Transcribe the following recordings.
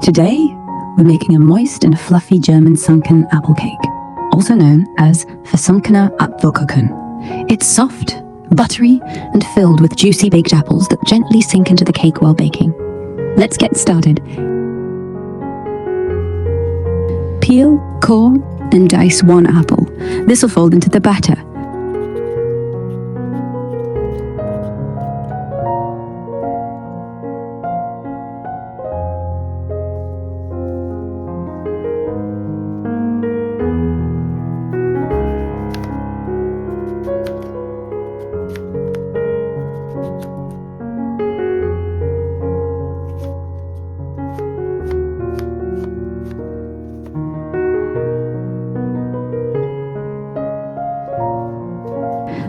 Today, we're making a moist and fluffy German Sunken apple cake, also known as Versunkener Apfelkuchen. It's soft, buttery, and filled with juicy baked apples that gently sink into the cake while baking. Let's get started. Peel, core, and dice one apple. This will fold into the batter.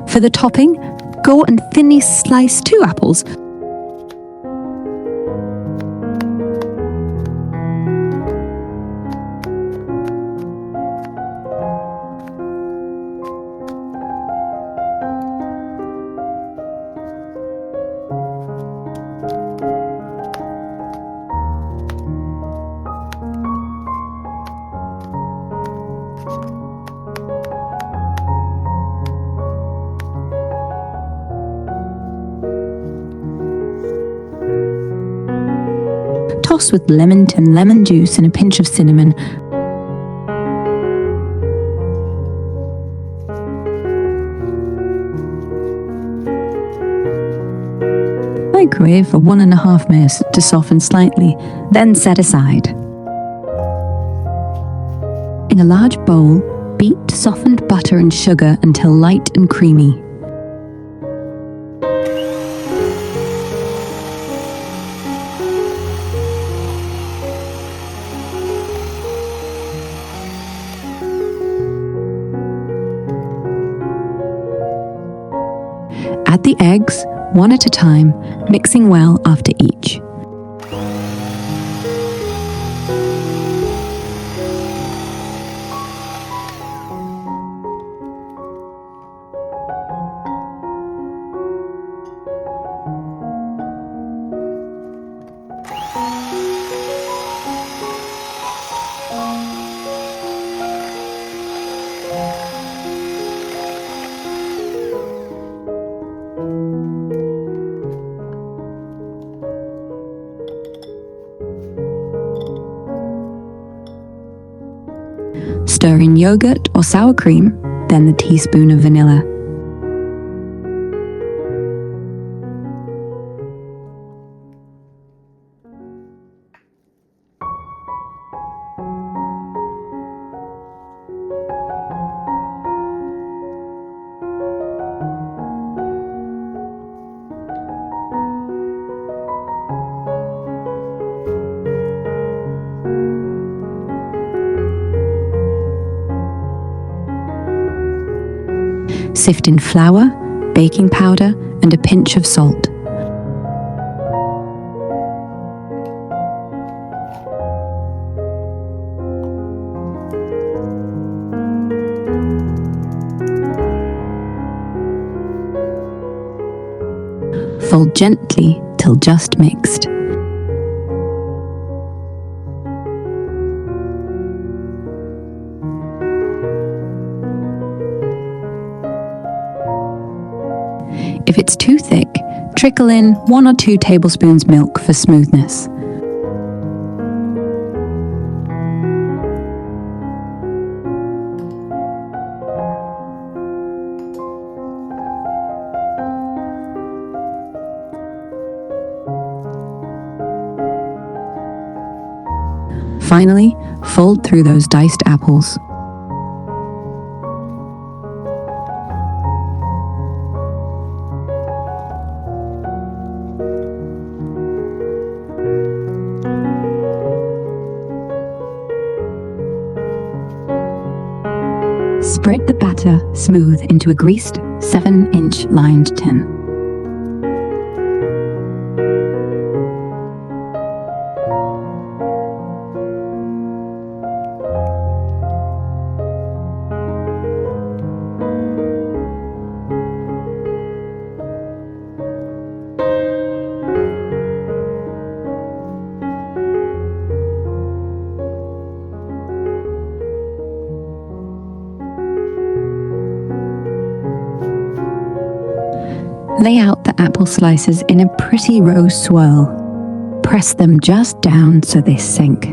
For the topping, go and thinly slice 2 apples. Toss with lemon and lemon juice and a pinch of cinnamon. Microwave for 1.5 minutes to soften slightly, then set aside. In a large bowl, beat softened butter and sugar until light and creamy. Add the eggs, one at a time, mixing well after each. Stir in yogurt or sour cream, then the teaspoon of vanilla. Sift in flour, baking powder, and a pinch of salt. Fold gently till just mixed. If it's too thick, trickle in 1 or 2 tablespoons milk for smoothness. Finally, fold through those diced apples. Spread the batter smooth into a greased 7-inch lined tin. Lay out the apple slices in a pretty rose swirl. Press them just down so they sink.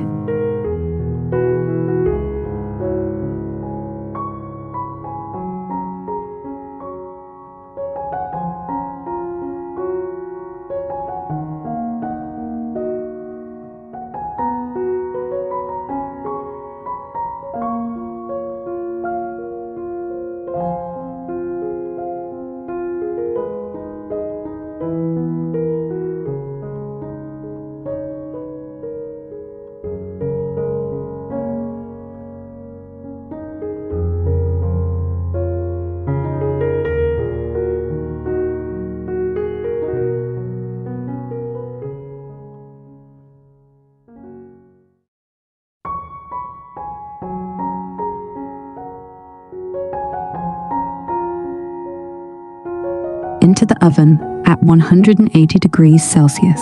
Into the oven at 180 degrees Celsius,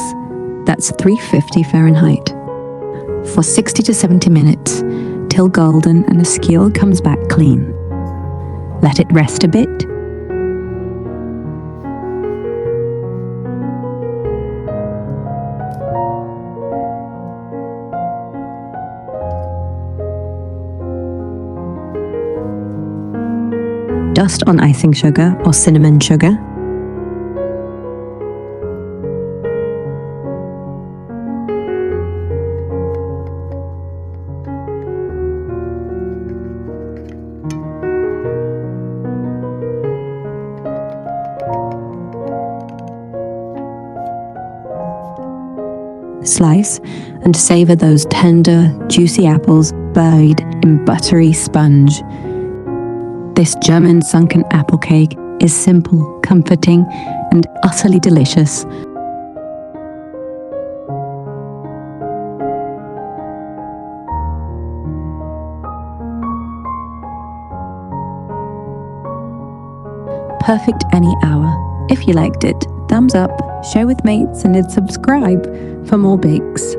that's 350 Fahrenheit, for 60 to 70 minutes, till golden and the skewer comes back clean. Let it rest a bit. Dust on icing sugar or cinnamon sugar. Slice and savor those tender, juicy apples buried in buttery sponge. This German sunken apple cake is simple, comforting, and utterly delicious. Perfect any hour. If you liked it, thumbs up, share with mates, and then subscribe for more bakes.